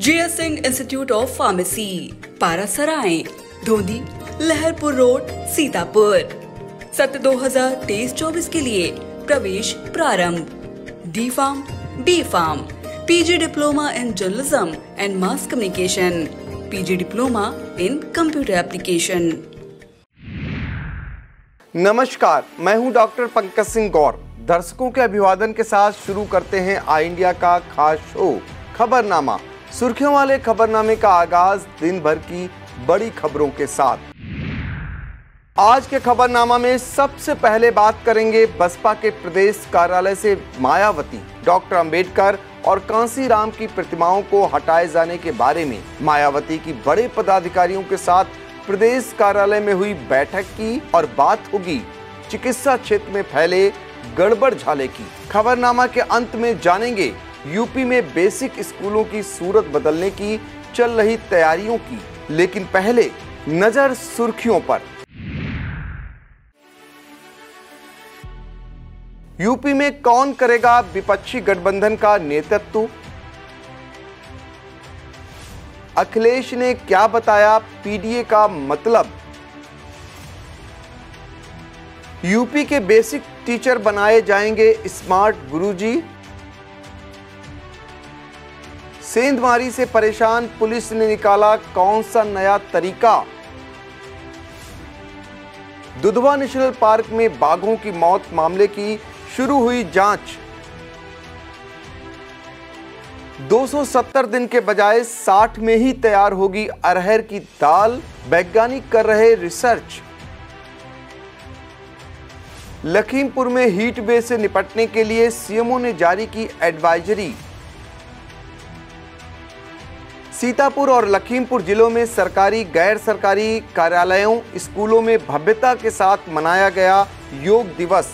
GS Singh institute of pharmacy, Parasrai, Dhondi, Laharpur road, Sitapur. सत्र 2023-24 के लिए प्रवेश प्रारंभ। D Farm, B Farm, PG diploma in journalism and mass communication, PG diploma in computer application. नमस्कार, मैं हूं डॉक्टर पंकज सिंह गौर। दर्शकों के अभिवादन के साथ शुरू करते हैं आई इंडिया का खास शो खबरनामा। सुर्खियों वाले खबरनामे का आगाज दिन भर की बड़ी खबरों के साथ। आज के खबरनामा में सबसे पहले बात करेंगे बसपा के प्रदेश कार्यालय से मायावती, डॉक्टर अंबेडकर और कांसीराम की प्रतिमाओं को हटाए जाने के बारे में। मायावती की बड़े पदाधिकारियों के साथ प्रदेश कार्यालय में हुई बैठक की और बात होगी चिकित्सा क्षेत्र में फैले गड़बड़ झाले की। खबरनामा के अंत में जानेंगे यूपी में बेसिक स्कूलों की सूरत बदलने की चल रही तैयारियों की। लेकिन पहले नजर सुर्खियों पर। यूपी में कौन करेगा विपक्षी गठबंधन का नेतृत्व? अखिलेश ने क्या बताया पीडीए का मतलब? यूपी के बेसिक टीचर बनाए जाएंगे स्मार्ट गुरुजी। सेंधमारी से परेशान पुलिस ने निकाला कौन सा नया तरीका? दुधवा नेशनल पार्क में बाघों की मौत मामले की शुरू हुई जांच। 270 दिन के बजाय 60 में ही तैयार होगी अरहर की दाल, वैज्ञानिक कर रहे रिसर्च। लखीमपुर में हीट वेव से निपटने के लिए सीएमओ ने जारी की एडवाइजरी। सीतापुर और लखीमपुर जिलों में सरकारी गैर सरकारी कार्यालयों, स्कूलों में भव्यता के साथ मनाया गया योग दिवस।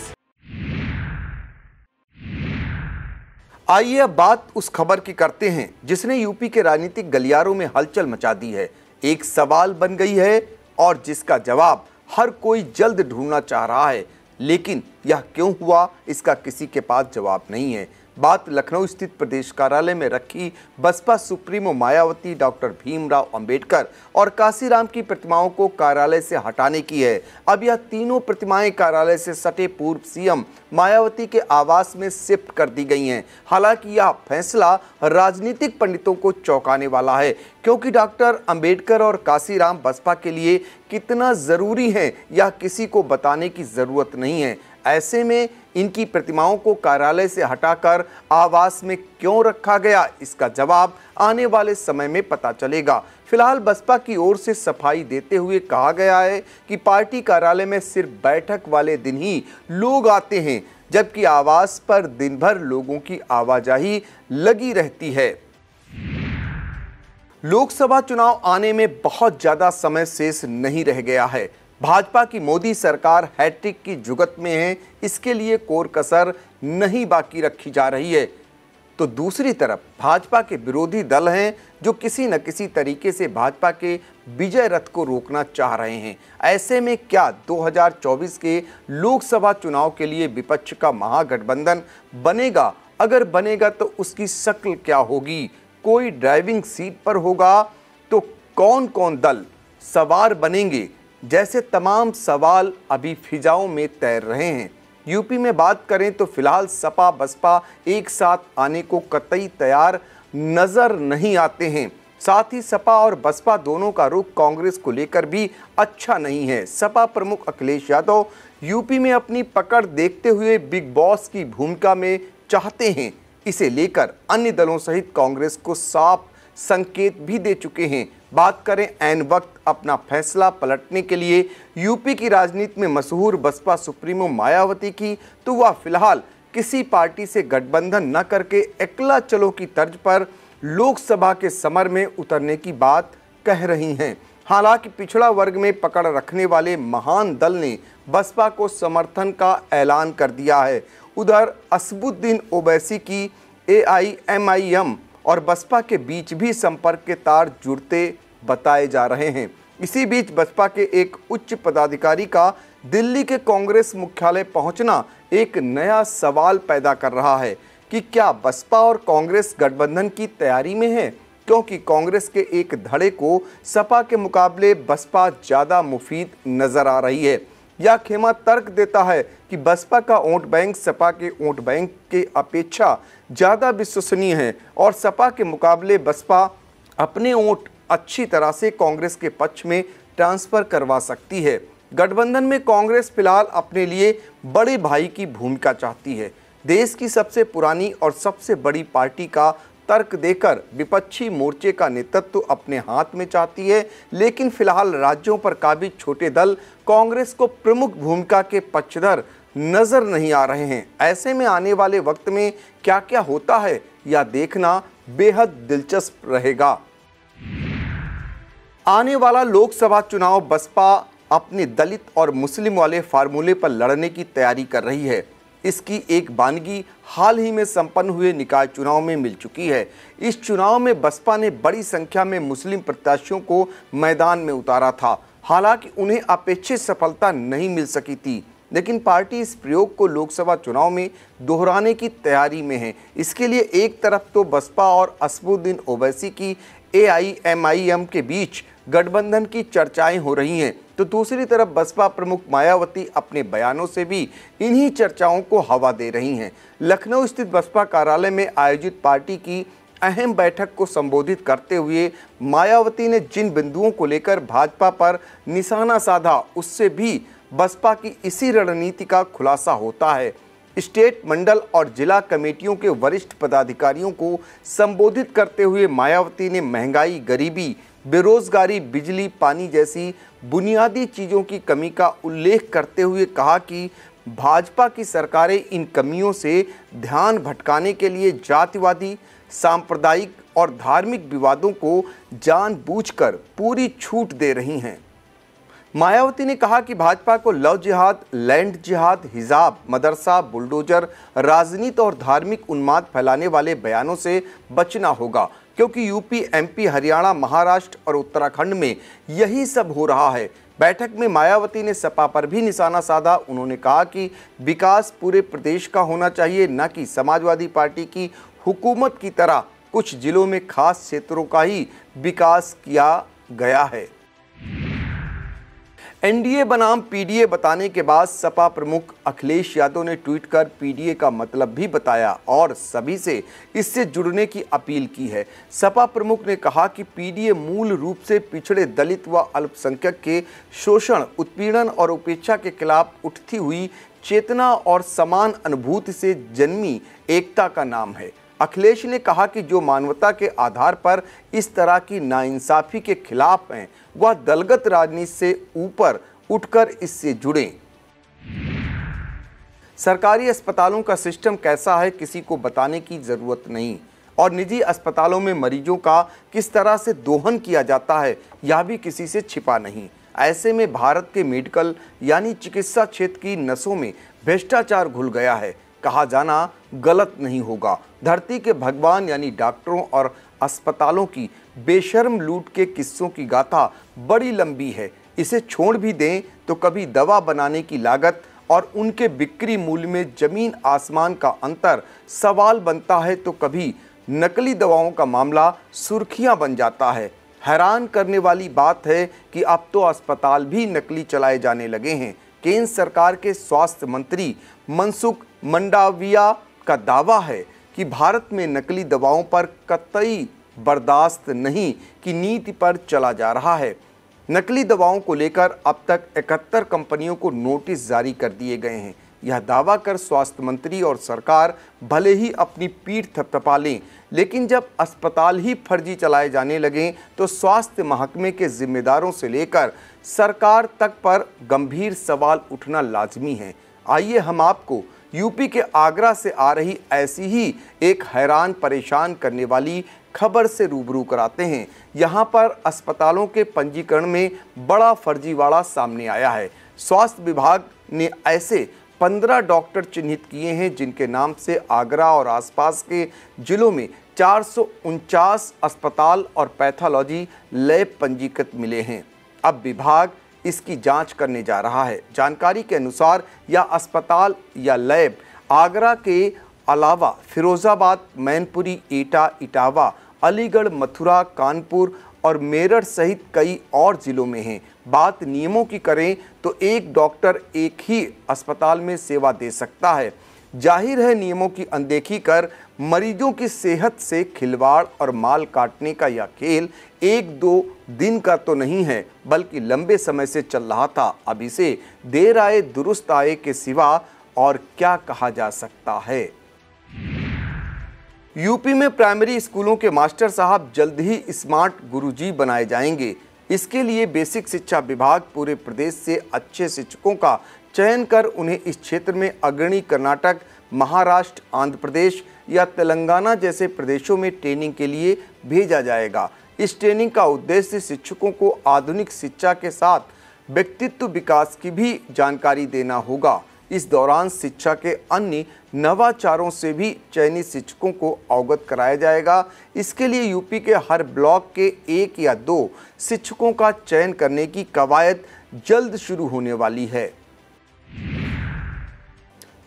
आइए अब बात उस खबर की करते हैं जिसने यूपी के राजनीतिक गलियारों में हलचल मचा दी है। एक सवाल बन गई है और जिसका जवाब हर कोई जल्द ढूंढना चाह रहा है, लेकिन यह क्यों हुआ इसका किसी के पास जवाब नहीं है। बात लखनऊ स्थित प्रदेश कार्यालय में रखी बसपा सुप्रीमो मायावती, डॉक्टर भीमराव अंबेडकर और कांसीराम की प्रतिमाओं को कार्यालय से हटाने की है। अब यह तीनों प्रतिमाएं कार्यालय से सटे पूर्व सीएम मायावती के आवास में शिफ्ट कर दी गई हैं। हालांकि यह फैसला राजनीतिक पंडितों को चौंकाने वाला है, क्योंकि डॉक्टर अंबेडकर और कांसीराम बसपा के लिए कितना जरूरी है यह किसी को बताने की जरूरत नहीं है। ऐसे में इनकी प्रतिमाओं को कार्यालय से हटाकर आवास में क्यों रखा गया, इसका जवाब आने वाले समय में पता चलेगा। फिलहाल बसपा की ओर से सफाई देते हुए कहा गया है कि पार्टी कार्यालय में सिर्फ बैठक वाले दिन ही लोग आते हैं, जबकि आवास पर दिन भर लोगों की आवाजाही लगी रहती है। लोकसभा चुनाव आने में बहुत ज्यादा समय शेष नहीं रह गया है। भाजपा की मोदी सरकार हैट्रिक की जुगत में है, इसके लिए कोर कसर नहीं बाकी रखी जा रही है। तो दूसरी तरफ भाजपा के विरोधी दल हैं जो किसी न किसी तरीके से भाजपा के विजय रथ को रोकना चाह रहे हैं। ऐसे में क्या 2024 के लोकसभा चुनाव के लिए विपक्ष का महागठबंधन बनेगा? अगर बनेगा तो उसकी शक्ल क्या होगी? कोई ड्राइविंग सीट पर होगा तो कौन कौन दल सवार बनेंगे? जैसे तमाम सवाल अभी फिजाओं में तैर रहे हैं। यूपी में बात करें तो फिलहाल सपा बसपा एक साथ आने को कतई तैयार नजर नहीं आते हैं। साथ ही सपा और बसपा दोनों का रुख कांग्रेस को लेकर भी अच्छा नहीं है। सपा प्रमुख अखिलेश यादव यूपी में अपनी पकड़ देखते हुए बिग बॉस की भूमिका में चाहते हैं। इसे लेकर अन्य दलों सहित कांग्रेस को साफ संकेत भी दे चुके हैं। बात करें ऐन वक्त अपना फैसला पलटने के लिए यूपी की राजनीति में मशहूर बसपा सुप्रीमो मायावती की, तो वह फिलहाल किसी पार्टी से गठबंधन न करके अकेला चलो की तर्ज पर लोकसभा के समर में उतरने की बात कह रही हैं। हालांकि पिछड़ा वर्ग में पकड़ रखने वाले महान दल ने बसपा को समर्थन का ऐलान कर दिया है। उधर असदुद्दीन ओवैसी की AIMIM और बसपा के बीच भी संपर्क के तार जुड़ते बताए जा रहे हैं। इसी बीच बसपा के एक उच्च पदाधिकारी का दिल्ली के कांग्रेस मुख्यालय पहुंचना एक नया सवाल पैदा कर रहा है कि क्या बसपा और कांग्रेस गठबंधन की तैयारी में है? क्योंकि कांग्रेस के एक धड़े को सपा के मुकाबले बसपा ज़्यादा मुफीद नजर आ रही है। यह खेमा तर्क देता है कि बसपा का वोट बैंक सपा के वोट बैंक के अपेक्षा ज़्यादा विश्वसनीय है और सपा के मुकाबले बसपा अपने वोट अच्छी तरह से कांग्रेस के पक्ष में ट्रांसफर करवा सकती है। गठबंधन में कांग्रेस फिलहाल अपने लिए बड़े भाई की भूमिका चाहती है। देश की सबसे पुरानी और सबसे बड़ी पार्टी का तर्क देकर विपक्षी मोर्चे का नेतृत्व अपने हाथ में चाहती है, लेकिन फिलहाल राज्यों पर काबिज छोटे दल कांग्रेस को प्रमुख भूमिका के पक्षधर नजर नहीं आ रहे हैं। ऐसे में आने वाले वक्त में क्या क्या होता है यह देखना बेहद दिलचस्प रहेगा। आने वाला लोकसभा चुनाव बसपा अपने दलित और मुस्लिम वाले फार्मूले पर लड़ने की तैयारी कर रही है। इसकी एक बानगी हाल ही में संपन्न हुए निकाय चुनाव में मिल चुकी है। इस चुनाव में बसपा ने बड़ी संख्या में मुस्लिम प्रत्याशियों को मैदान में उतारा था। हालांकि उन्हें अपेक्षित सफलता नहीं मिल सकी थी, लेकिन पार्टी इस प्रयोग को लोकसभा चुनाव में दोहराने की तैयारी में है। इसके लिए एक तरफ तो बसपा और असदुद्दीन ओवैसी की AIMIM के बीच गठबंधन की चर्चाएं हो रही हैं, तो दूसरी तरफ बसपा प्रमुख मायावती अपने बयानों से भी इन्हीं चर्चाओं को हवा दे रही हैं। लखनऊ स्थित बसपा कार्यालय में आयोजित पार्टी की अहम बैठक को संबोधित करते हुए मायावती ने जिन बिंदुओं को लेकर भाजपा पर निशाना साधा, उससे भी बसपा की इसी रणनीति का खुलासा होता है। स्टेट, मंडल और जिला कमेटियों के वरिष्ठ पदाधिकारियों को संबोधित करते हुए मायावती ने महंगाई, गरीबी, बेरोजगारी, बिजली, पानी जैसी बुनियादी चीज़ों की कमी का उल्लेख करते हुए कहा कि भाजपा की सरकारें इन कमियों से ध्यान भटकाने के लिए जातिवादी, सांप्रदायिक और धार्मिक विवादों को जानबूझकर पूरी छूट दे रही हैं। मायावती ने कहा कि भाजपा को लव जिहाद, लैंड जिहाद, हिजाब, मदरसा, बुलडोजर, राजनीति और धार्मिक उन्माद फैलाने वाले बयानों से बचना होगा, क्योंकि यूपी, MP, हरियाणा, महाराष्ट्र और उत्तराखंड में यही सब हो रहा है। बैठक में मायावती ने सपा पर भी निशाना साधा। उन्होंने कहा कि विकास पूरे प्रदेश का होना चाहिए, न कि समाजवादी पार्टी की हुकूमत की तरह कुछ जिलों में खास क्षेत्रों का ही विकास किया गया है। NDA बनाम PDA बताने के बाद सपा प्रमुख अखिलेश यादव ने ट्वीट कर PDA का मतलब भी बताया और सभी से इससे जुड़ने की अपील की है। सपा प्रमुख ने कहा कि PDA मूल रूप से पिछड़े दलित व अल्पसंख्यक के शोषण, उत्पीड़न और उपेक्षा के खिलाफ उठती हुई चेतना और समान अनुभूति से जन्मी एकता का नाम है। अखिलेश ने कहा कि जो मानवता के आधार पर इस तरह की नाइंसाफ़ी के खिलाफ हैं, वह दलगत राजनीति से ऊपर उठकर इससे जुड़ें। सरकारी अस्पतालों का सिस्टम कैसा है किसी को बताने की ज़रूरत नहीं, और निजी अस्पतालों में मरीजों का किस तरह से दोहन किया जाता है यह भी किसी से छिपा नहीं। ऐसे में भारत के मेडिकल यानी चिकित्सा क्षेत्र की नसों में भ्रष्टाचार घुल गया है, कहा जाना गलत नहीं होगा। धरती के भगवान यानी डॉक्टरों और अस्पतालों की बेशर्म लूट के किस्सों की गाथा बड़ी लंबी है। इसे छोड़ भी दें तो कभी दवा बनाने की लागत और उनके बिक्री मूल्य में जमीन आसमान का अंतर सवाल बनता है, तो कभी नकली दवाओं का मामला सुर्खियां बन जाता है। हैरान करने वाली बात है कि अब तो अस्पताल भी नकली चलाए जाने लगे हैं। केंद्र सरकार के स्वास्थ्य मंत्री मनसुख मंडाविया का दावा है कि भारत में नकली दवाओं पर कतई बर्दाश्त नहीं की नीति पर चला जा रहा है। नकली दवाओं को लेकर अब तक 71 कंपनियों को नोटिस जारी कर दिए गए हैं। यह दावा कर स्वास्थ्य मंत्री और सरकार भले ही अपनी पीठ थपथपा लें, लेकिन जब अस्पताल ही फर्जी चलाए जाने लगें तो स्वास्थ्य महकमे के जिम्मेदारों से लेकर सरकार तक पर गंभीर सवाल उठना लाजमी है। आइए हम आपको यूपी के आगरा से आ रही ऐसी ही एक हैरान परेशान करने वाली खबर से रूबरू कराते हैं। यहाँ पर अस्पतालों के पंजीकरण में बड़ा फर्जीवाड़ा सामने आया है। स्वास्थ्य विभाग ने ऐसे 15 डॉक्टर चिन्हित किए हैं जिनके नाम से आगरा और आसपास के जिलों में 449 अस्पताल और पैथोलॉजी लैब पंजीकृत मिले हैं। अब विभाग इसकी जांच करने जा रहा है। जानकारी के अनुसार यह अस्पताल या लैब आगरा के अलावा फिरोजाबाद, मैनपुरी, एटा, इटावा अलीगढ़, मथुरा, कानपुर और मेरठ सहित कई और जिलों में हैं। बात नियमों की करें तो एक डॉक्टर एक ही अस्पताल में सेवा दे सकता है। जाहिर है नियमों की अनदेखी कर मरीजों की सेहत से खिलवाड़ और माल काटने का यह खेल एक दो दिन का तो नहीं है, बल्कि लंबे समय से चल रहा था। अब इसे देर आए दुरुस्त आए के सिवा और क्या कहा जा सकता है। यूपी में प्राइमरी स्कूलों के मास्टर साहब जल्द ही स्मार्ट गुरुजी बनाए जाएंगे। इसके लिए बेसिक शिक्षा विभाग पूरे प्रदेश से अच्छे शिक्षकों का चयन कर उन्हें इस क्षेत्र में अग्रणी कर्नाटक, महाराष्ट्र, आंध्र प्रदेश या तेलंगाना जैसे प्रदेशों में ट्रेनिंग के लिए भेजा जाएगा। इस ट्रेनिंग का उद्देश्य शिक्षकों को आधुनिक शिक्षा के साथ व्यक्तित्व विकास की भी जानकारी देना होगा। इस दौरान शिक्षा के अन्य नवाचारों से भी चयनित शिक्षकों को अवगत कराया जाएगा। इसके लिए यूपी के हर ब्लॉक के 1 या 2 शिक्षकों का चयन करने की कवायद जल्द शुरू होने वाली है।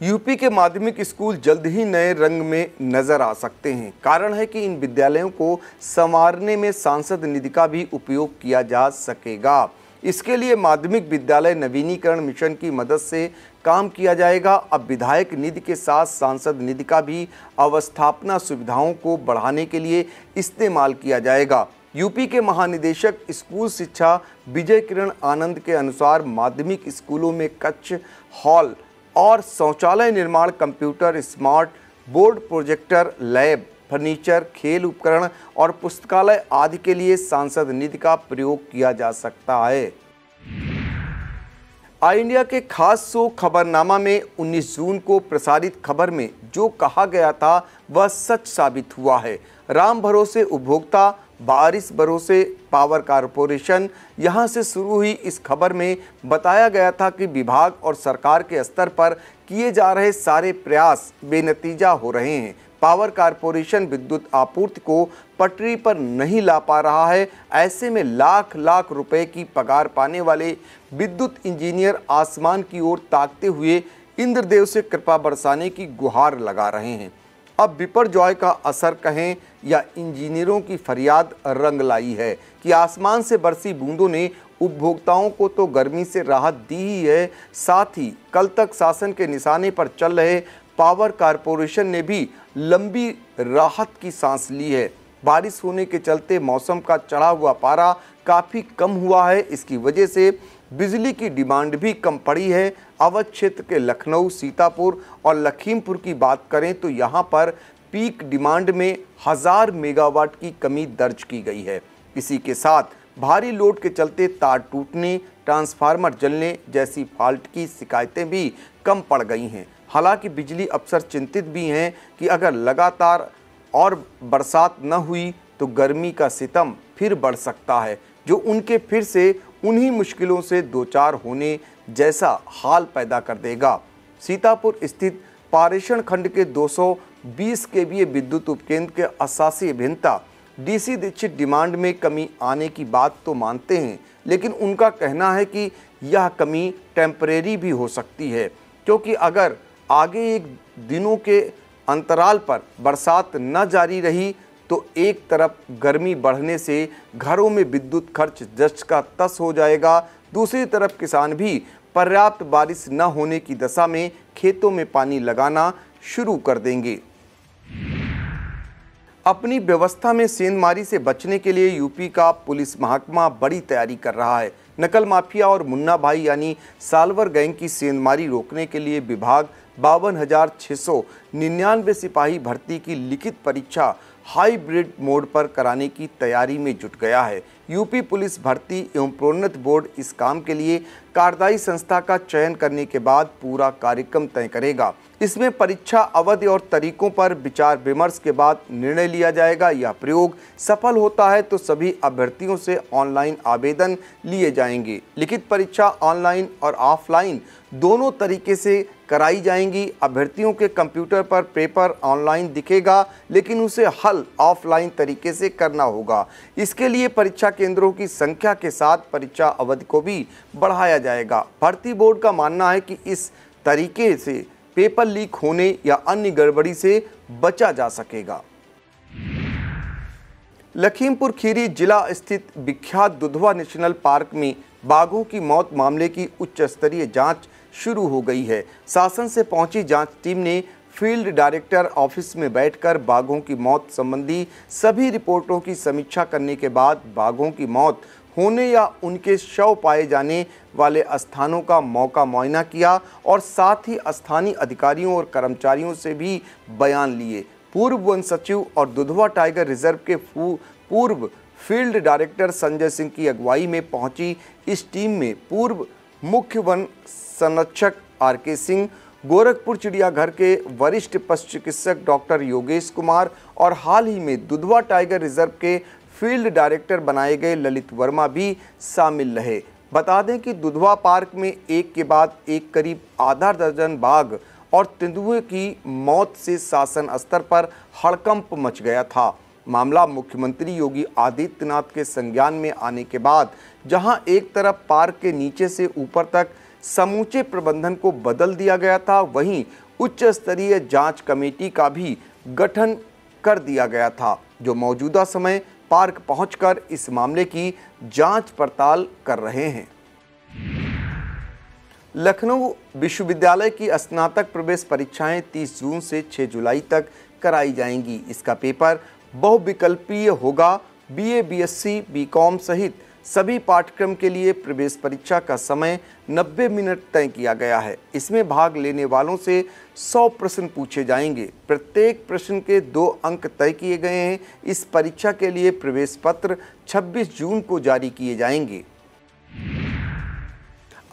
यूपी के माध्यमिक स्कूल जल्द ही नए रंग में नजर आ सकते हैं। कारण है कि इन विद्यालयों को संवारने में सांसद निधि का भी उपयोग किया जा सकेगा। इसके लिए माध्यमिक विद्यालय नवीनीकरण मिशन की मदद से काम किया जाएगा। अब विधायक निधि के साथ सांसद निधि का भी अवस्थापना सुविधाओं को बढ़ाने के लिए इस्तेमाल किया जाएगा। यूपी के महानिदेशक स्कूल शिक्षा विजय किरण आनंद के अनुसार माध्यमिक स्कूलों में कक्ष, हॉल और शौचालय निर्माण, computer, smart board, projector, lab, furniture, खेल उपकरण और पुस्तकालय आदि के लिए सांसद निधि का प्रयोग किया जा सकता है। आई इंडिया के खास शो खबरनामा में 19 जून को प्रसारित खबर में जो कहा गया था वह सच साबित हुआ है। राम भरोसे उपभोक्ता, बारिश भरोसे पावर कारपोरेशन, यहाँ से शुरू हुई इस खबर में बताया गया था कि विभाग और सरकार के स्तर पर किए जा रहे सारे प्रयास बेनतीजा हो रहे हैं। पावर कारपोरेशन विद्युत आपूर्ति को पटरी पर नहीं ला पा रहा है। ऐसे में लाख लाख रुपए की पगार पाने वाले विद्युत इंजीनियर आसमान की ओर ताकते हुए इंद्रदेव से कृपा बरसाने की गुहार लगा रहे हैं। अब बिपरजॉय का असर कहें या इंजीनियरों की फरियाद रंग लाई है कि आसमान से बरसी बूंदों ने उपभोक्ताओं को तो गर्मी से राहत दी ही है, साथ ही कल तक शासन के निशाने पर चल रहे पावर कारपोरेशन ने भी लंबी राहत की सांस ली है। बारिश होने के चलते मौसम का चढ़ा हुआ पारा काफ़ी कम हुआ है। इसकी वजह से बिजली की डिमांड भी कम पड़ी है। अवध क्षेत्र के लखनऊ, सीतापुर और लखीमपुर की बात करें तो यहाँ पर पीक डिमांड में 1000 मेगावाट की कमी दर्ज की गई है। इसी के साथ भारी लोड के चलते तार टूटने, ट्रांसफार्मर जलने जैसी फॉल्ट की शिकायतें भी कम पड़ गई हैं। हालांकि बिजली अफसर चिंतित भी हैं कि अगर लगातार और बरसात न हुई तो गर्मी का सितम फिर बढ़ सकता है, जो उनके फिर से उन्हीं मुश्किलों से दो चार होने जैसा हाल पैदा कर देगा। सीतापुर स्थित पारेषण खंड के 220 केवीए विद्युत उपकेंद्र के अशासी अभियंता डीसी दीक्षित डिमांड में कमी आने की बात तो मानते हैं, लेकिन उनका कहना है कि यह कमी टेम्परेरी भी हो सकती है, क्योंकि अगर आगे एक दिनों के अंतराल पर बरसात न जारी रही तो एक तरफ गर्मी बढ़ने से घरों में विद्युत खर्च जच का तस हो जाएगा, दूसरी तरफ किसान भी पर्याप्त बारिश न होने की दशा में खेतों में पानी लगाना शुरू कर देंगे। अपनी व्यवस्था में सेंधमारी से बचने के लिए यूपी का पुलिस महकमा बड़ी तैयारी कर रहा है। नकल माफिया और मुन्ना भाई यानी साल्वर गैंग की सेंधमारी रोकने के लिए विभाग 52,699 सिपाही भर्ती की लिखित परीक्षा हाइब्रिड मोड पर कराने की तैयारी में जुट गया है। यूपी पुलिस भर्ती एवं प्रोन्नत बोर्ड इस काम के लिए कार्यदायी संस्था का चयन करने के बाद पूरा कार्यक्रम तय करेगा। इसमें परीक्षा अवधि और तरीकों पर विचार विमर्श के बाद निर्णय लिया जाएगा। यह प्रयोग सफल होता है तो सभी अभ्यर्थियों से ऑनलाइन आवेदन लिए जाएंगे। लिखित परीक्षा ऑनलाइन और ऑफलाइन दोनों तरीके से कराई जाएंगी। अभ्यर्थियों के कंप्यूटर पर पेपर ऑनलाइन दिखेगा, लेकिन उसे हल ऑफलाइन तरीके से करना होगा। इसके लिए परीक्षा केंद्रों की संख्या के साथ परीक्षा अवधि को भी बढ़ाया जाएगा। भर्ती बोर्ड का मानना है कि इस तरीके से पेपर लीक होने या अन्य गड़बड़ी से बचा जा सकेगा। लखीमपुर खीरी जिला स्थित विख्यात दुधवा नेशनल पार्क में बाघों की मौत मामले की उच्च स्तरीय जांच शुरू हो गई है। शासन से पहुंची जांच टीम ने फील्ड डायरेक्टर ऑफिस में बैठकर बाघों की मौत संबंधी सभी रिपोर्टों की समीक्षा करने के बाद बाघों की मौत होने या उनके शव पाए जाने वाले स्थानों का मौका मुआयना किया और साथ ही स्थानीय अधिकारियों और कर्मचारियों से भी बयान लिए। पूर्व वन सचिव और दुधवा टाइगर रिजर्व के पूर्व फील्ड डायरेक्टर संजय सिंह की अगुवाई में पहुंची इस टीम में पूर्व मुख्य वन संरक्षक आर.के. सिंह, गोरखपुर चिड़ियाघर के वरिष्ठ पशु चिकित्सक डॉक्टर योगेश कुमार और हाल ही में दुधवा टाइगर रिजर्व के फील्ड डायरेक्टर बनाए गए ललित वर्मा भी शामिल रहे। बता दें कि दुधवा पार्क में एक के बाद एक करीब आधा दर्जन बाघ और तेंदुए की मौत से शासन स्तर पर हड़कंप मच गया था। मामला मुख्यमंत्री योगी आदित्यनाथ के संज्ञान में आने के बाद जहां एक तरफ पार्क के नीचे से ऊपर तक समूचे प्रबंधन को बदल दिया गया था, वहीं उच्च स्तरीय जांच कमेटी का भी गठन कर दिया गया था, जो मौजूदा समय पार्क पहुंचकर इस मामले की जांच पड़ताल कर रहे हैं। लखनऊ विश्वविद्यालय की स्नातक प्रवेश परीक्षाएं 30 जून से 6 जुलाई तक कराई जाएंगी। इसका पेपर बहुविकल्पीय होगा। बीए, बीएससी, बीकॉम सहित सभी पाठ्यक्रम के लिए प्रवेश परीक्षा का समय 90 मिनट तय किया गया है। इसमें भाग लेने वालों से 100 प्रश्न पूछे जाएंगे। प्रत्येक प्रश्न के 2 अंक तय किए गए हैं। इस परीक्षा के लिए प्रवेश पत्र 26 जून को जारी किए जाएंगे।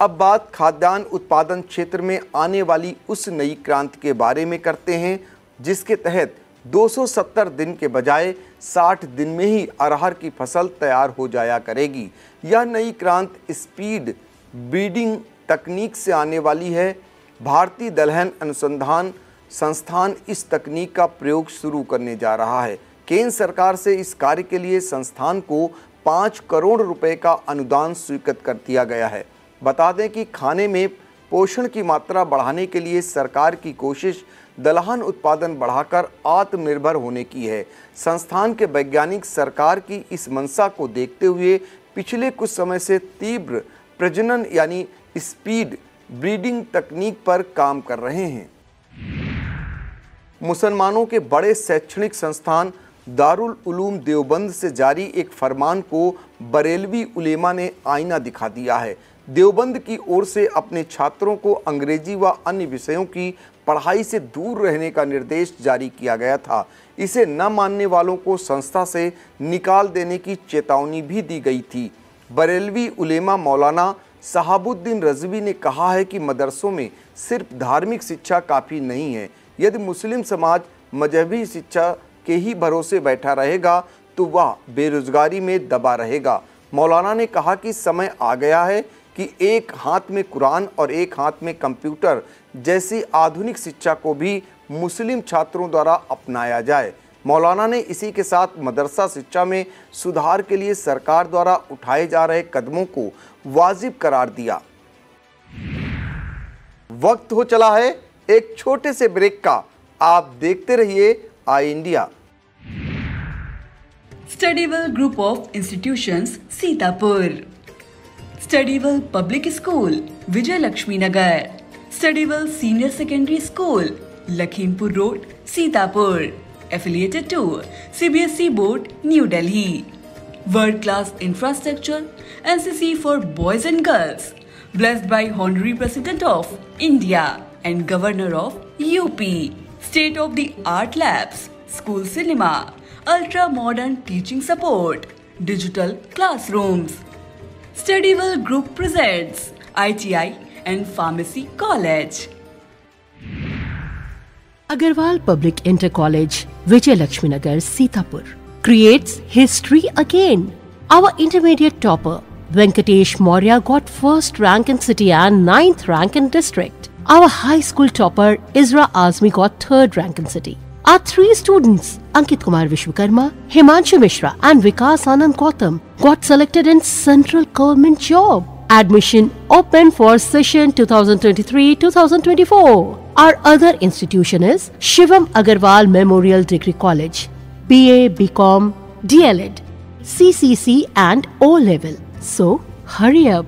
अब बात खाद्यान्न उत्पादन क्षेत्र में आने वाली उस नई क्रांति के बारे में करते हैं, जिसके तहत 270 दिन के बजाय 60 दिन में ही अरहर की फसल तैयार हो जाया करेगी। यह नई क्रांति स्पीड ब्रीडिंग तकनीक से आने वाली है। भारतीय दलहन अनुसंधान संस्थान इस तकनीक का प्रयोग शुरू करने जा रहा है। केंद्र सरकार से इस कार्य के लिए संस्थान को 5 करोड़ रुपए का अनुदान स्वीकृत कर दिया गया है। बता दें कि खाने में पोषण की मात्रा बढ़ाने के लिए सरकार की कोशिश दलहन उत्पादन बढ़ाकर आत्मनिर्भर होने की है। संस्थान के वैज्ञानिक सरकार की इस मंशा को देखते हुए पिछले कुछ समय से तीव्र प्रजनन यानी स्पीड ब्रीडिंग तकनीक पर काम कर रहे हैं। मुसलमानों के बड़े शैक्षणिक संस्थान दारुल उलूम देवबंद से जारी एक फरमान को बरेलवी उलेमा ने आईना दिखा दिया है। देवबंद की ओर से अपने छात्रों को अंग्रेजी व अन्य विषयों की पढ़ाई से दूर रहने का निर्देश जारी किया गया था। इसे न मानने वालों को संस्था से निकाल देने की चेतावनी भी दी गई थी। बरेलवी उलेमा मौलाना शहाबुद्दीन रज़वी ने कहा है कि मदरसों में सिर्फ धार्मिक शिक्षा काफ़ी नहीं है। यदि मुस्लिम समाज मजहबी शिक्षा के ही भरोसे बैठा रहेगा तो वह बेरोजगारी में दबा रहेगा। मौलाना ने कहा कि समय आ गया है कि एक हाथ में कुरान और एक हाथ में कंप्यूटर जैसी आधुनिक शिक्षा को भी मुस्लिम छात्रों द्वारा अपनाया जाए। मौलाना ने इसी के साथ मदरसा शिक्षा में सुधार के लिए सरकार द्वारा उठाए जा रहे कदमों को वाजिब करार दिया। वक्त हो चला है एक छोटे से ब्रेक का। आप देखते रहिए I India. Studywell group of institutions Sitapur, Studywell public school Vijay Laxmi Nagar, Studywell senior secondary school Lakhimpur road Sitapur, affiliated to CBSE board New Delhi, world class infrastructure, NCC for boys and girls, blessed by Honorary President of India and Governor of UP, state of the art labs, school cinema, ultra modern teaching support, digital classrooms. Studywell Group presents ITI and Pharmacy College. Agarwal Public Inter College, Vijay Lakshmi Nagar, Sitapur, creates history again. Our intermediate topper, Venkatesh Maurya, got first rank in city and 9th rank in district. Our high school topper, Isra Azmi, got 3rd rank in city. Our 3 students, Ankit Kumar Vishwakarma, Himanshu Mishra and Vikas Anand Gautam, got selected in central government job. Admission open for session 2023-2024. Our other institution is Shivam Agarwal Memorial Degree College, BA, BCom, DLED, CCC and O level. So hurry up.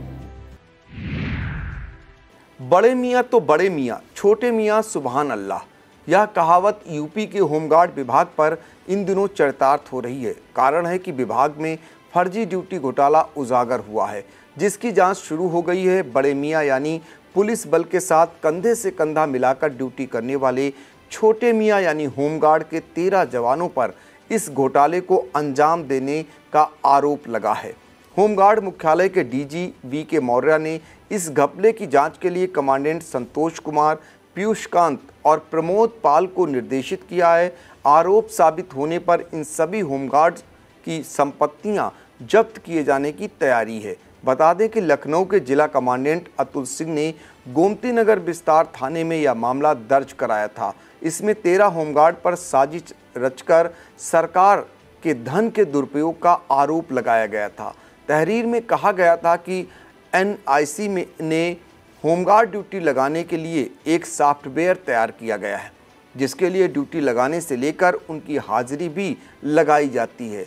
बड़े मियाँ तो बड़े मियाँ, छोटे मियाँ सुभान अल्लाह। यह कहावत यूपी के होमगार्ड विभाग पर इन दिनों चरितार्थ हो रही है। कारण है कि विभाग में फर्जी ड्यूटी घोटाला उजागर हुआ है, जिसकी जांच शुरू हो गई है। बड़े मियाँ यानी पुलिस बल के साथ कंधे से कंधा मिलाकर ड्यूटी करने वाले छोटे मियाँ यानी होमगार्ड के 13 जवानों पर इस घोटाले को अंजाम देने का आरोप लगा है। होमगार्ड मुख्यालय के डीजी वी.के. मौर्य ने इस घपले की जांच के लिए कमांडेंट संतोष कुमार, पीयूष कांत और प्रमोद पाल को निर्देशित किया है। आरोप साबित होने पर इन सभी होमगार्ड की संपत्तियां जब्त किए जाने की तैयारी है। बता दें कि लखनऊ के जिला कमांडेंट अतुल सिंह ने गोमती नगर विस्तार थाने में यह मामला दर्ज कराया था। इसमें 13 होमगार्ड पर साजिश रचकर सरकार के धन के दुरुपयोग का आरोप लगाया गया था। तहरीर में कहा गया था कि एनआईसी ने होमगार्ड ड्यूटी लगाने के लिए एक सॉफ्टवेयर तैयार किया गया है, जिसके लिए ड्यूटी लगाने से लेकर उनकी हाजिरी भी लगाई जाती है।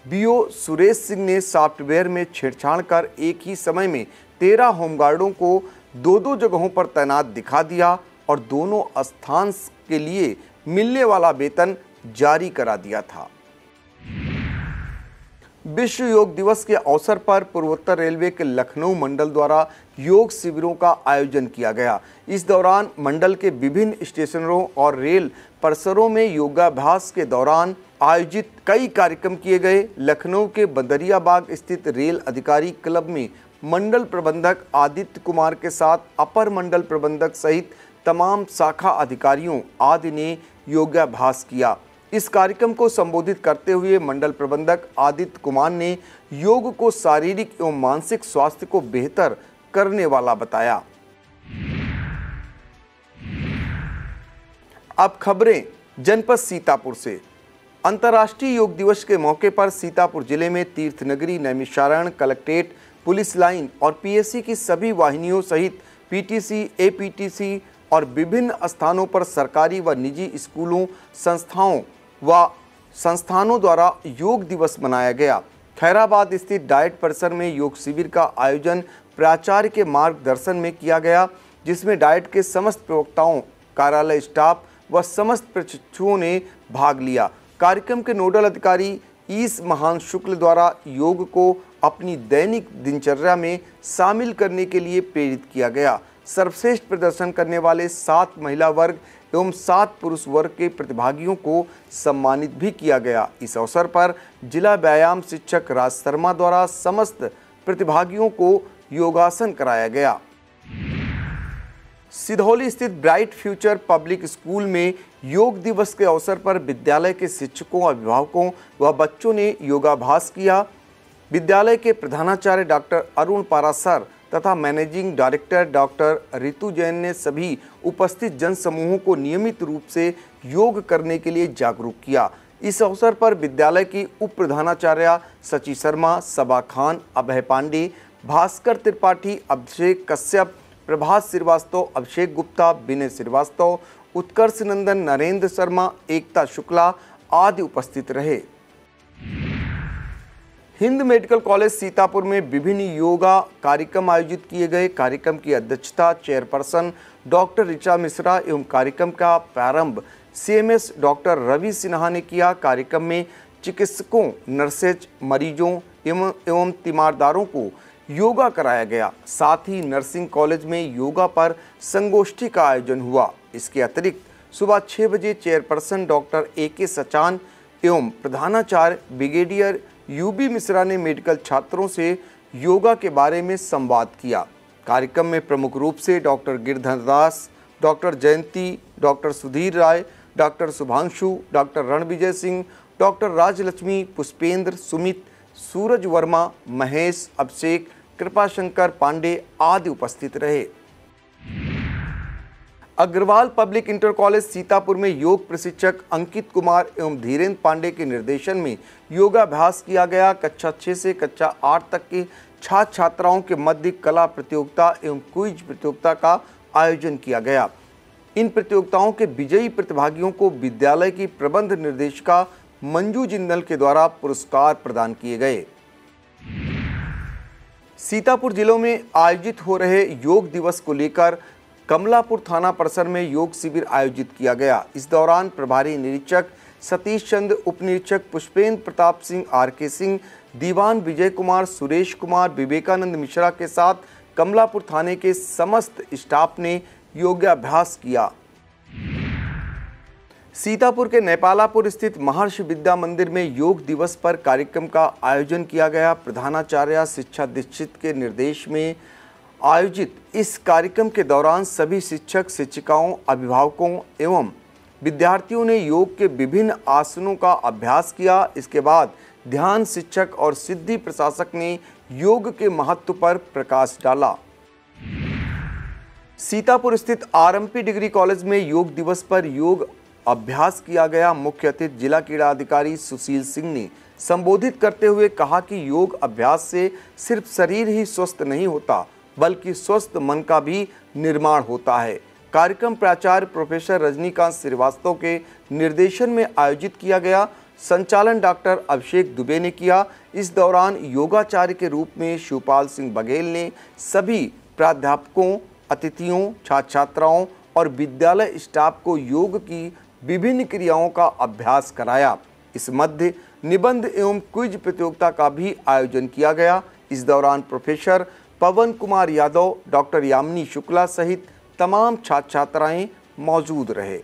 बीओ सुरेश सिंह ने सॉफ्टवेयर में छेड़छाड़ कर एक ही समय में 13 होमगार्डों को 2-2 जगहों पर तैनात दिखा दिया और दोनों स्थान के लिए मिलने वाला वेतन जारी करा दिया था। विश्व योग दिवस के अवसर पर पूर्वोत्तर रेलवे के लखनऊ मंडल द्वारा योग शिविरों का आयोजन किया गया। इस दौरान मंडल के विभिन्न स्टेशनों और रेल परिसरों में योगाभ्यास के दौरान आयोजित कई कार्यक्रम किए गए। लखनऊ के बदरियाबाग स्थित रेल अधिकारी क्लब में मंडल प्रबंधक आदित्य कुमार के साथ अपर मंडल प्रबंधक सहित तमाम शाखा अधिकारियों आदि ने योगाभ्यास किया। इस कार्यक्रम को संबोधित करते हुए मंडल प्रबंधक आदित्य कुमार ने योग को शारीरिक एवं मानसिक स्वास्थ्य को बेहतर करने वाला बताया। अब खबरें जनपद सीतापुर से। अंतर्राष्ट्रीय योग दिवस के मौके पर सीतापुर जिले में तीर्थनगरी, नैमिषारण्य, कलेक्ट्रेट, पुलिस लाइन और पीएससी की सभी वाहिनियों सहित पीटीसी, एपीटीसी और विभिन्न स्थानों पर सरकारी व निजी स्कूलों, संस्थानों द्वारा योग दिवस मनाया गया। खैराबाद स्थित डाइट परिसर में योग शिविर का आयोजन प्राचार्य के मार्गदर्शन में किया गया, जिसमें डाइट के समस्त प्रवक्ताओं, कार्यालय स्टाफ व समस्त प्रशिक्षुओं ने भाग लिया। कार्यक्रम के नोडल अधिकारी ईस महान शुक्ल द्वारा योग को अपनी दैनिक दिनचर्या में शामिल करने के लिए प्रेरित किया गया। सर्वश्रेष्ठ प्रदर्शन करने वाले 7 महिला वर्ग एवं 7 पुरुष वर्ग के प्रतिभागियों को सम्मानित भी किया गया। इस अवसर पर जिला व्यायाम शिक्षक राज शर्मा द्वारा समस्त प्रतिभागियों को योगासन कराया गया। सिधौली स्थित ब्राइट फ्यूचर पब्लिक स्कूल में योग दिवस के अवसर पर विद्यालय के शिक्षकों, अभिभावकों व बच्चों ने योगाभ्यास किया। विद्यालय के प्रधानाचार्य डॉक्टर अरुण पारासर तथा managing director doctor Ritu Jain ने सभी उपस्थित जन समूहों को नियमित रूप से योग करने के लिए जागरूक किया। इस अवसर पर विद्यालय की उप प्रधानाचार्य सची शर्मा, सबा खान, अभय पांडे, भास्कर त्रिपाठी, अभिषेक कश्यप, प्रभात श्रीवास्तव, अभिषेक गुप्ता, विनय श्रीवास्तव, उत्कर्ष नंदन, नरेंद्र शर्मा, एकता शुक्ला आदि उपस्थित रहे। हिंद मेडिकल कॉलेज सीतापुर में विभिन्न योगा कार्यक्रम आयोजित किए गए। कार्यक्रम की अध्यक्षता चेयरपर्सन डॉक्टर ऋचा मिश्रा एवं कार्यक्रम का प्रारंभ सीएमएस डॉक्टर रवि सिन्हा ने किया। कार्यक्रम में चिकित्सकों, नर्सेज, मरीजों एवं तीमारदारों को योगा कराया गया। साथ ही नर्सिंग कॉलेज में योगा पर संगोष्ठी का आयोजन हुआ। इसके अतिरिक्त सुबह 6 बजे चेयरपर्सन डॉक्टर ए.के. सचान एवं प्रधानाचार्य ब्रिगेडियर यूबी मिश्रा ने मेडिकल छात्रों से योगा के बारे में संवाद किया। कार्यक्रम में प्रमुख रूप से doctor Girdhar Das, doctor Jayanti, doctor Sudhir Rai, doctor Shubhanshu, doctor Ranvijay Singh, doctor Rajlakshmi, Pushpendra, Sumit, Suraj Verma, Mahesh, Abhishek, Kripashankar Pandey आदि उपस्थित रहे। Agarwal public inter college Sitapur में योग प्रशिक्षक अंकित कुमार एवं धीरेन्द्र पांडे के निर्देशन में योगाभ्यास किया गया। कक्षा 6 से कक्षा 8 तक के छात्र छात्राओं के मध्य कला प्रतियोगिता एवं क्विज प्रतियोगिता का आयोजन किया गया। इन प्रतियोगिताओं के विजयी प्रतिभागियों को विद्यालय की प्रबंध निर्देशिका मंजू जिंदल के द्वारा पुरस्कार प्रदान किए गए। सीतापुर जिलों में आयोजित हो रहे योग दिवस को लेकर कमलापुर थाना परिसर में योग शिविर आयोजित किया गया। इस दौरान प्रभारी निरीक्षक सतीश चंद्र, उप निरीक्षक पुष्पेंद्र प्रताप सिंह, RK सिंह, दीवान विजय कुमार, सुरेश कुमार, विवेकानंद मिश्रा के साथ कमलापुर थाने के समस्त स्टाफ ने योगाभ्यास किया। सीतापुर के नेपालापुर स्थित महर्षि विद्या मंदिर में योग दिवस पर कार्यक्रम का आयोजन किया गया। प्रधानाचार्य शिक्षा दीक्षित के निर्देश में आयोजित इस कार्यक्रम के दौरान सभी शिक्षक, शिक्षिकाओं, अभिभावकों एवं विद्यार्थियों ने योग के विभिन्न आसनों का अभ्यास किया। इसके बाद ध्यान शिक्षक और सिद्धि प्रशासक ने योग के महत्व पर प्रकाश डाला। सीतापुर स्थित RMP डिग्री कॉलेज में योग दिवस पर योग अभ्यास किया गया। मुख्य अतिथि जिला क्रीड़ा अधिकारी सुशील सिंह ने संबोधित करते हुए कहा कि योग अभ्यास से सिर्फ शरीर ही स्वस्थ नहीं होता, बल्कि स्वस्थ मन का भी निर्माण होता है। कार्यक्रम प्राचार्य प्रोफेसर रजनीकांत श्रीवास्तव के निर्देशन में आयोजित किया गया। संचालन डॉक्टर अभिषेक दुबे ने किया। इस दौरान योगाचार्य के रूप में शिवपाल सिंह बघेल ने सभी प्राध्यापकों, अतिथियों, छात्र छात्राओं और विद्यालय स्टाफ को योग की विभिन्न क्रियाओं का अभ्यास कराया। इस मध्य निबंध एवं क्विज प्रतियोगिता का भी आयोजन किया गया। इस दौरान प्रोफेसर पवन कुमार यादव, डॉक्टर यामिनी शुक्ला सहित तमाम छात्र छात्राएं मौजूद रहे।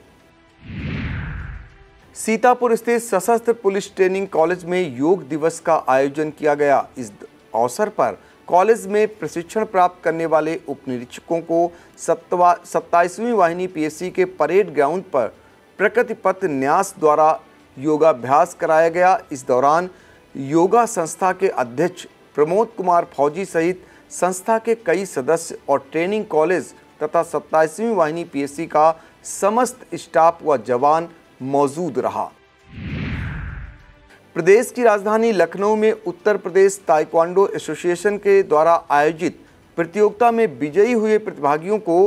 सीतापुर स्थित सशस्त्र पुलिस ट्रेनिंग कॉलेज में योग दिवस का आयोजन किया गया। इस अवसर पर कॉलेज में प्रशिक्षण प्राप्त करने वाले उप निरीक्षकों को 27वीं वाहिनी PSC के परेड ग्राउंड पर प्रकृति पथ न्यास द्वारा योगाभ्यास कराया गया। इस दौरान योगा संस्था के अध्यक्ष प्रमोद कुमार फौजी सहित संस्था के कई सदस्य और ट्रेनिंग कॉलेज तथा 27वीं वाहिनी PSC का समस्त स्टाफ व जवान मौजूद रहा। प्रदेश की राजधानी लखनऊ में उत्तर प्रदेश ताइक्वांडो एसोसिएशन के द्वारा आयोजित प्रतियोगिता में विजयी हुए प्रतिभागियों को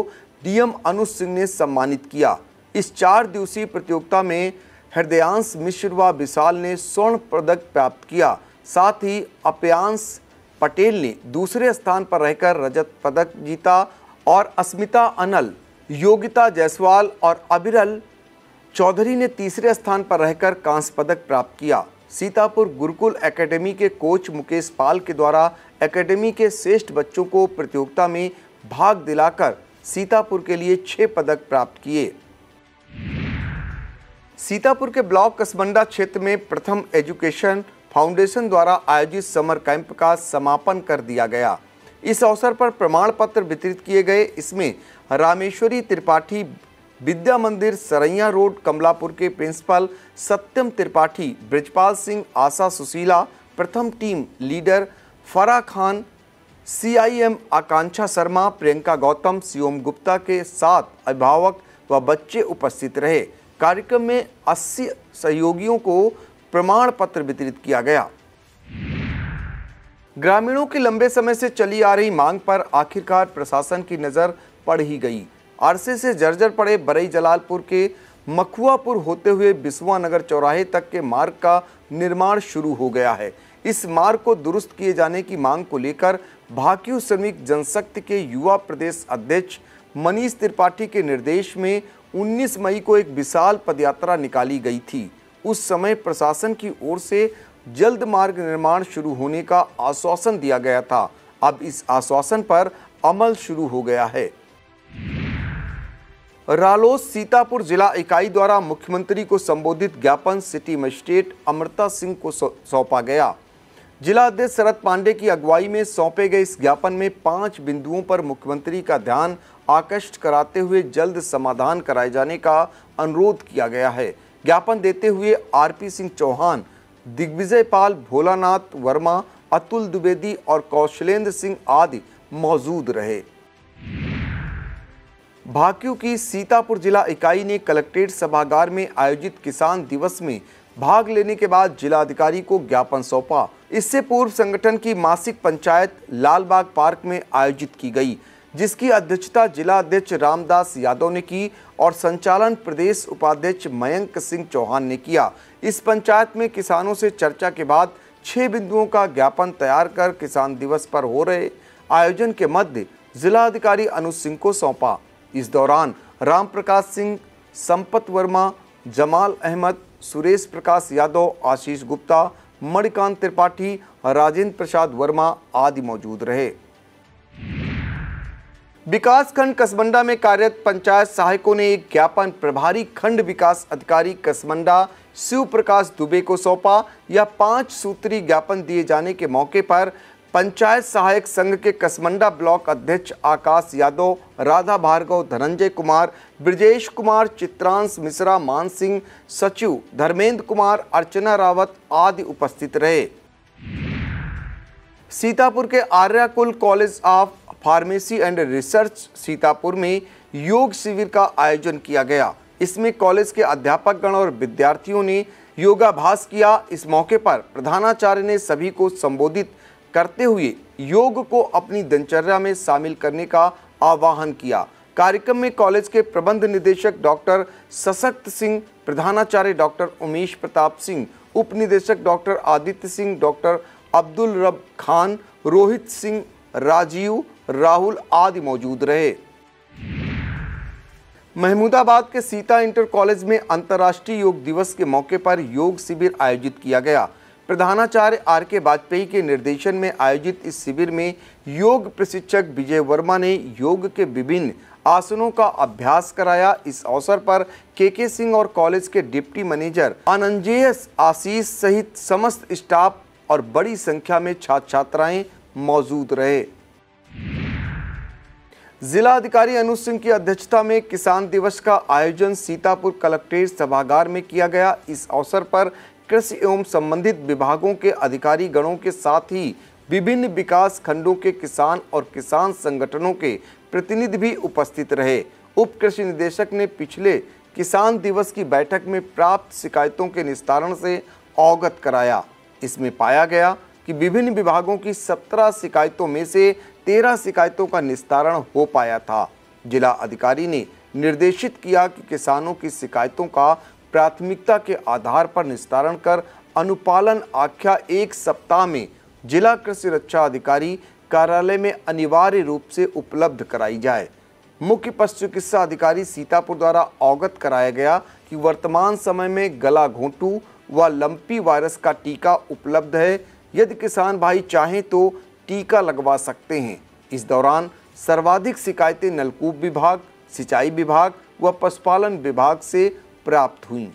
DM अनुज सिंह ने सम्मानित किया। इस 4 दिवसीय प्रतियोगिता में हृदयांश मिश्र व विशाल ने स्वर्ण पदक प्राप्त किया। साथ ही अप्यांश पटेल ने दूसरे स्थान पर रहकर रजत पदक जीता और अस्मिता अनल, योगिता जायसवाल और अबिरल चौधरी ने तीसरे स्थान पर रहकर कांस्य पदक प्राप्त किया। सीतापुर गुरुकुल एकेडमी के कोच मुकेश पाल के द्वारा एकेडमी के श्रेष्ठ बच्चों को प्रतियोगिता में भाग दिलाकर सीतापुर के लिए 6 पदक प्राप्त किए। सीतापुर के ब्लॉक कसमंडा क्षेत्र में प्रथम एजुकेशन फाउंडेशन द्वारा आयोजित समर कैंप का समापन कर दिया गया। इस अवसर पर प्रमाण पत्र वितरित किए गए। इसमें रामेश्वरी त्रिपाठी विद्या मंदिर सरैया रोड कमलापुर के प्रिंसिपल सत्यम त्रिपाठी, ब्रजपाल सिंह, आशा सुशीला, प्रथम team leader Farah Khan, CIM आकांक्षा शर्मा, प्रियंका गौतम, शिवम गुप्ता के साथ अभिभावक व बच्चे उपस्थित रहे। कार्यक्रम में 80 सहयोगियों को प्रमाण पत्र वितरित किया गया। ग्रामीणों की लंबे समय से चली आ रही मांग पर आखिरकार प्रशासन की नजर पड़ ही गई। अरसे से जर्जर पड़े बरई जलालपुर के मखुआपुर होते हुए बिस्वा नगर चौराहे तक के मार्ग का निर्माण शुरू हो गया है। इस मार्ग को दुरुस्त किए जाने की मांग को लेकर भाकियू श्रमिक जनशक्ति के युवा प्रदेश अध्यक्ष मनीष त्रिपाठी के निर्देश में 19 मई को एक विशाल पदयात्रा निकाली गई थी। उस समय प्रशासन की ओर से जल्द मार्ग निर्माण शुरू होने का आश्वासन दिया गया था। अब इस आश्वासन पर अमल शुरू हो गया है। रालोद सीतापुर जिला इकाई द्वारा मुख्यमंत्री को संबोधित ज्ञापन सिटी मजिस्ट्रेट अमृता सिंह को सौंपा गया। जिला अध्यक्ष शरद पांडे की अगुवाई में सौंपे गए इस ज्ञापन में 5 बिंदुओं पर मुख्यमंत्री का ध्यान आकृष्ट कराते हुए जल्द समाधान कराए जाने का अनुरोध किया गया है। ज्ञापन देते हुए RP सिंह चौहान, दिग्विजय पाल, भोलानाथ वर्मा, अतुल द्विवेदी और कौशलेंद्र सिंह आदि मौजूद रहे। भाकियू की सीतापुर जिला इकाई ने कलेक्ट्रेट सभागार में आयोजित किसान दिवस में भाग लेने के बाद जिलाधिकारी को ज्ञापन सौंपा। इससे पूर्व संगठन की मासिक पंचायत लालबाग पार्क में आयोजित की गई। जिसकी अध्यक्षता जिला अध्यक्ष रामदास यादव ने की और संचालन प्रदेश उपाध्यक्ष मयंक सिंह चौहान ने किया। इस पंचायत में किसानों से चर्चा के बाद 6 बिंदुओं का ज्ञापन तैयार कर किसान दिवस पर हो रहे आयोजन के मध्य जिला अधिकारी अनुज सिंह को सौंपा। इस दौरान राम प्रकाश सिंह, संपत वर्मा, जमाल अहमद, सुरेश प्रकाश यादव, आशीष गुप्ता, मणिकांत त्रिपाठी, राजेंद्र प्रसाद वर्मा आदि मौजूद रहे। विकासखंड कसमंडा में कार्यरत पंचायत सहायकों ने एक ज्ञापन प्रभारी खंड विकास अधिकारी कसमंडा शिव प्रकाश दुबे को सौंपा। यह 5 सूत्री ज्ञापन दिए जाने के मौके पर पंचायत सहायक संघ के कसमंडा ब्लॉक अध्यक्ष आकाश यादव, राधा भार्गव, धनंजय कुमार, ब्रजेश कुमार, चित्रांश मिश्रा, मान सिंह, सचिव धर्मेंद्र कुमार, अर्चना रावत आदि उपस्थित रहे। सीतापुर के Aryakul college of pharmacy and research Sitapur में योग शिविर का आयोजन किया गया। इसमें कॉलेज के अध्यापकगण और विद्यार्थियों ने योगाभ्यास किया। इस मौके पर प्रधानाचार्य ने सभी को संबोधित करते हुए योग को अपनी दिनचर्या में शामिल करने का आह्वान किया। कार्यक्रम में कॉलेज के प्रबंध निदेशक डॉक्टर सशक्त सिंह, प्रधानाचार्य डॉक्टर उमेश प्रताप सिंह, उप निदेशक डॉक्टर आदित्य सिंह, डॉक्टर अब्दुल रब खान, रोहित सिंह, राजीव, राहुल आदि मौजूद रहे। महमूदाबाद के सीता इंटर कॉलेज में अंतर्राष्ट्रीय योग दिवस के मौके पर योग शिविर आयोजित किया गया। प्रधानाचार्य आर.के. वाजपेयी के निर्देशन में आयोजित इस शिविर में योग प्रशिक्षक विजय वर्मा ने योग के विभिन्न आसनों का अभ्यास कराया। इस अवसर पर के सिंह और कॉलेज के डिप्टी मैनेजर आनंदजेय आशीष सहित समस्त स्टाफ और बड़ी संख्या में छात्र छात्राएं मौजूद रहे। जिला अधिकारी अनुज सिंह की अध्यक्षता में किसान दिवस का आयोजन सीतापुर कलेक्ट्रेट सभागार में किया गया। इस अवसर पर कृषि एवं संबंधित विभागों के अधिकारी गणों के साथ ही विभिन्न विकास खंडों के किसान और किसान संगठनों के प्रतिनिधि भी उपस्थित रहे। उप कृषि निदेशक ने पिछले किसान दिवस की बैठक में प्राप्त शिकायतों के निस्तारण से अवगत कराया। इसमें पाया गया कि विभिन्न विभागों की 17 शिकायतों में से 13 शिकायतों का निस्तारण हो पाया था। जिला अधिकारी ने निर्देशित किया कि किसानों की शिकायतों का प्राथमिकता के आधार पर निस्तारण कर अनुपालन आख्या 1 सप्ताह में जिला कृषि रक्षा अधिकारी कार्यालय में अनिवार्य रूप से उपलब्ध कराई जाए। मुख्य पशु चिकित्सा अधिकारी सीतापुर द्वारा अवगत कराया गया कि वर्तमान समय में गला घोंटू व लंपी वायरस का टीका उपलब्ध है। यदि किसान भाई चाहें तो टीका लगवा सकते हैं। इस दौरान सर्वाधिक शिकायतें नलकूप विभाग, सिंचाई विभाग व पशुपालन विभाग से प्राप्त हुई।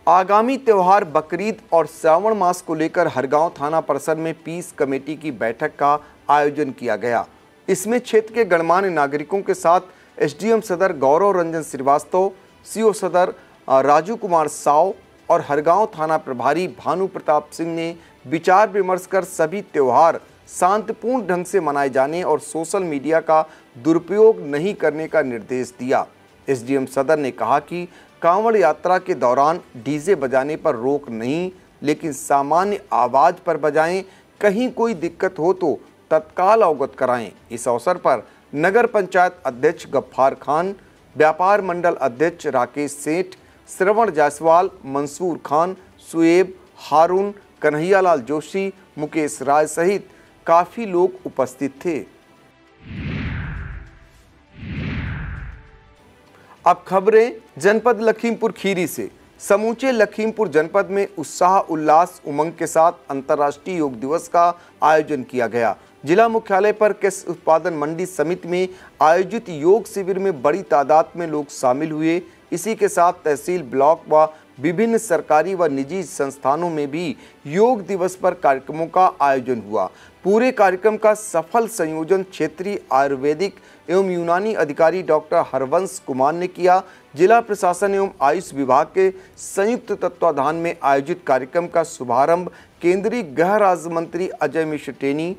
आगामी त्योहार बकरीद और श्रावण मास को लेकर हरगांव थाना परिसर में पीस कमेटी की बैठक का आयोजन किया गया। इसमें क्षेत्र के गणमान्य नागरिकों के साथ एसडीएम सदर गौरव रंजन श्रीवास्तव, सीओ सदर राजू कुमार साव और हरगांव थाना प्रभारी भानु प्रताप सिंह ने विचार विमर्श कर सभी त्योहार शांतिपूर्ण ढंग से मनाए जाने और सोशल मीडिया का दुरुपयोग नहीं करने का निर्देश दिया। एसडीएम सदर ने कहा कि कांवड़ यात्रा के दौरान डीजे बजाने पर रोक नहीं, लेकिन सामान्य आवाज पर बजाएं। कहीं कोई दिक्कत हो तो तत्काल अवगत कराएं। इस अवसर पर नगर पंचायत अध्यक्ष गफ्फार खान, व्यापार मंडल अध्यक्ष राकेश सेठ, श्रवण जायसवाल, मंसूर खान, सुएब, हारून, कन्हैयालाल जोशी, मुकेश राय सहित काफी लोग उपस्थित थे। अब खबरें जनपद लखीमपुर खीरी से। समूचे लखीमपुर जनपद में उत्साह उल्लास उमंग के साथ अंतर्राष्ट्रीय योग दिवस का आयोजन किया गया। जिला मुख्यालय पर कृषि उत्पादन मंडी समिति में आयोजित योग शिविर में बड़ी तादाद में लोग शामिल हुए। इसी के साथ तहसील, ब्लॉक व विभिन्न सरकारी व निजी संस्थानों में भी योग दिवस पर कार्यक्रमों का आयोजन हुआ। पूरे कार्यक्रम का सफल संयोजन क्षेत्रीय आयुर्वेदिक एवं यूनानी अधिकारी डॉक्टर हरवंश कुमार ने किया। जिला प्रशासन एवं आयुष विभाग के संयुक्त तत्वाधान में आयोजित कार्यक्रम का शुभारंभ केंद्रीय गृह राज्य मंत्री अजय मिश्र टेनी,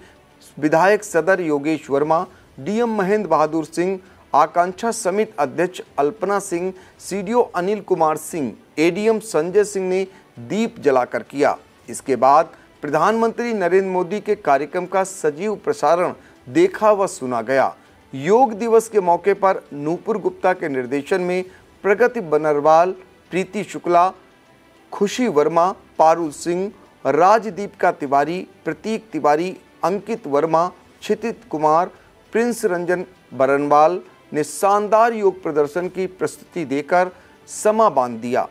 विधायक सदर योगेश वर्मा, डीएम महेंद्र बहादुर सिंह, आकांक्षा समिति अध्यक्ष अल्पना सिंह, सीडीओ अनिल कुमार सिंह, एडीएम संजय सिंह ने दीप जलाकर किया। इसके बाद प्रधानमंत्री नरेंद्र मोदी के कार्यक्रम का सजीव प्रसारण देखा व सुना गया। योग दिवस के मौके पर नूपुर गुप्ता के निर्देशन में प्रगति बनरवाल, प्रीति शुक्ला, खुशी वर्मा, पारुल सिंह, राजदीपिका तिवारी, प्रतीक तिवारी, अंकित वर्मा, क्षितिज कुमार, प्रिंस रंजन बरनवाल ने शानदार योग प्रदर्शन की प्रस्तुति देकर समा बांध दिया।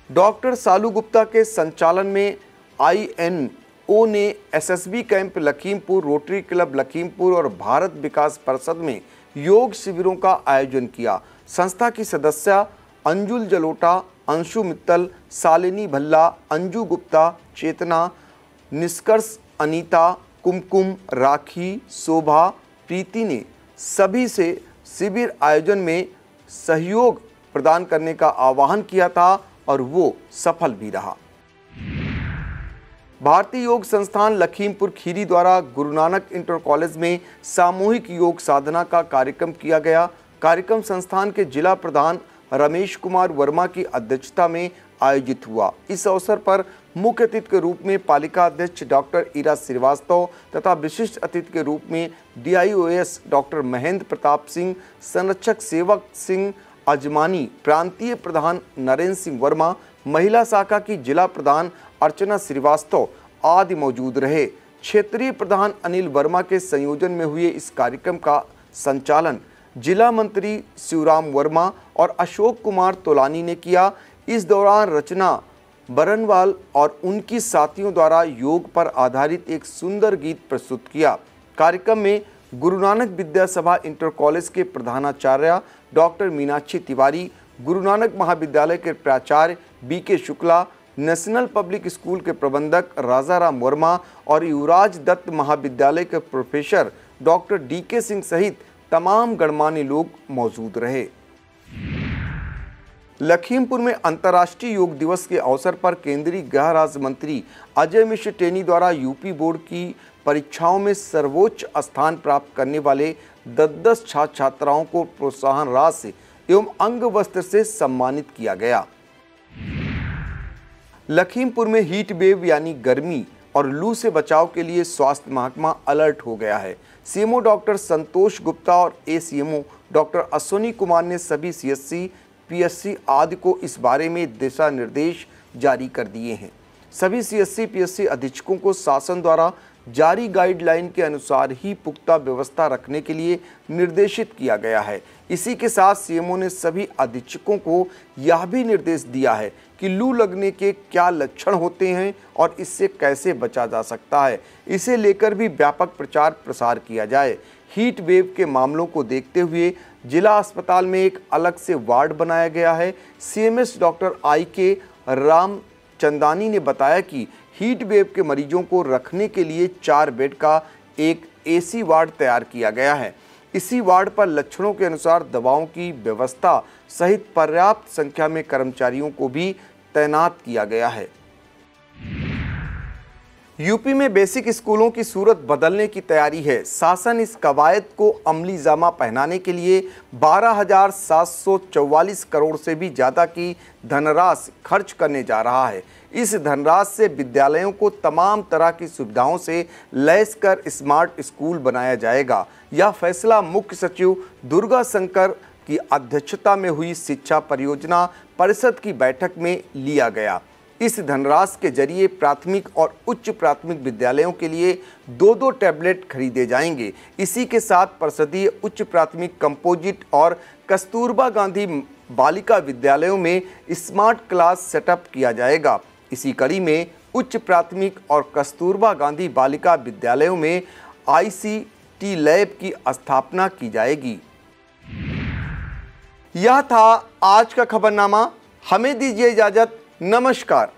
डॉक्टर सालू गुप्ता के संचालन में INO ने SSB camp Lakhimpur, rotary club Lakhimpur और भारत विकास परिषद में योग शिविरों का आयोजन किया। संस्था की सदस्या अंजुल जलोटा, अंशु मित्तल, शालिनी भल्ला, अंजू गुप्ता, चेतना, निष्कर्ष, अनीता, कुमकुम, राखी, शोभा, प्रीति ने सभी से शिविर आयोजन में सहयोग प्रदान करने का आह्वान किया था और वो सफल भी रहा। भारतीय योग संस्थान लखीमपुर खीरी द्वारा गुरु नानक इंटर कॉलेज में सामूहिक योग साधना का कार्यक्रम किया गया। कार्यक्रम संस्थान के जिला प्रधान रमेश कुमार वर्मा की अध्यक्षता में आयोजित हुआ। इस अवसर पर मुख्य अतिथि के रूप में पालिका अध्यक्ष डॉक्टर ईरा श्रीवास्तव तथा विशिष्ट अतिथि के रूप में DIOS डॉक्टर महेंद्र प्रताप सिंह, संरक्षक सेवक सिंह अजमानी, प्रांतीय प्रधान नरेंद्र सिंह वर्मा, महिला शाखा की जिला प्रधान अर्चना श्रीवास्तव आदि मौजूद रहे। क्षेत्रीय प्रधान अनिल वर्मा के संयोजन में हुए इस कार्यक्रम का संचालन जिला मंत्री शिवराम वर्मा और अशोक कुमार तोलानी ने किया। इस दौरान रचना बरनवाल और उनकी साथियों द्वारा योग पर आधारित एक सुंदर गीत प्रस्तुत किया। कार्यक्रम में गुरु नानक विद्या सभा इंटर कॉलेज के प्रधानाचार्य डॉक्टर मीनाक्षी तिवारी, गुरु नानक महाविद्यालय के प्राचार्य BK Shukla, national public school के प्रबंधक राजाराम वर्मा और युवराज दत्त महाविद्यालय के प्रोफेसर डॉक्टर DK सिंह सहित तमाम गणमान्य लोग मौजूद रहे। लखीमपुर में अंतर्राष्ट्रीय योग दिवस के अवसर पर केंद्रीय गृह राज्य मंत्री अजय मिश्र टेनी द्वारा यूपी बोर्ड की परीक्षाओं में सर्वोच्च स्थान प्राप्त करने वाले 10 छात्र छात्राओं को प्रोत्साहन राशि एवं अंग वस्त्र से सम्मानित किया गया। लखीमपुर में हीट वेव यानी गर्मी और लू से बचाव के लिए स्वास्थ्य महकमा अलर्ट हो गया है। CMO डॉक्टर संतोष गुप्ता और ACMO डॉक्टर अश्विनी कुमार ने सभी CSC, PSC आदि को इस बारे में दिशा निर्देश जारी कर दिए हैं। सभी CSC, PSC अधीक्षकों को शासन द्वारा जारी गाइडलाइन के अनुसार ही पुख्ता व्यवस्था रखने के लिए निर्देशित किया गया है। इसी के साथ CMO ने सभी अधीक्षकों को यह भी निर्देश दिया है कि लू लगने के क्या लक्षण होते हैं और इससे कैसे बचा जा सकता है। इसे लेकर भी व्यापक प्रचार प्रसार किया जाए। हीट वेव के मामलों को देखते हुए जिला अस्पताल में एक अलग से वार्ड बनाया गया है। CMS डॉक्टर IK रामचंदानी ने बताया कि हीट वेव के मरीजों को रखने के लिए 4 बेड का एक AC वार्ड तैयार किया गया है। इसी वार्ड पर लक्षणों के अनुसार दवाओं की व्यवस्था सहित पर्याप्त संख्या में कर्मचारियों को भी तैनात किया गया है। यूपी में बेसिक स्कूलों की सूरत बदलने की तैयारी है। शासन इस कवायद को अमली जामा पहनाने के लिए 12,744 करोड़ से भी ज़्यादा की धनराशि खर्च करने जा रहा है। इस धनराशि से विद्यालयों को तमाम तरह की सुविधाओं से लैस कर स्मार्ट स्कूल बनाया जाएगा। यह फैसला मुख्य सचिव दुर्गा शंकर की अध्यक्षता में हुई शिक्षा परियोजना परिषद की बैठक में लिया गया। इस धनराशि के जरिए प्राथमिक और उच्च प्राथमिक विद्यालयों के लिए 2-2 टैबलेट खरीदे जाएंगे। इसी के साथ परिषदीय उच्च प्राथमिक कंपोजिट और कस्तूरबा गांधी बालिका विद्यालयों में स्मार्ट क्लास सेटअप किया जाएगा। इसी कड़ी में उच्च प्राथमिक और कस्तूरबा गांधी बालिका विद्यालयों में ICT लैब की स्थापना की जाएगी। यह था आज का खबरनामा। हमें दीजिए इजाजत। नमस्कार।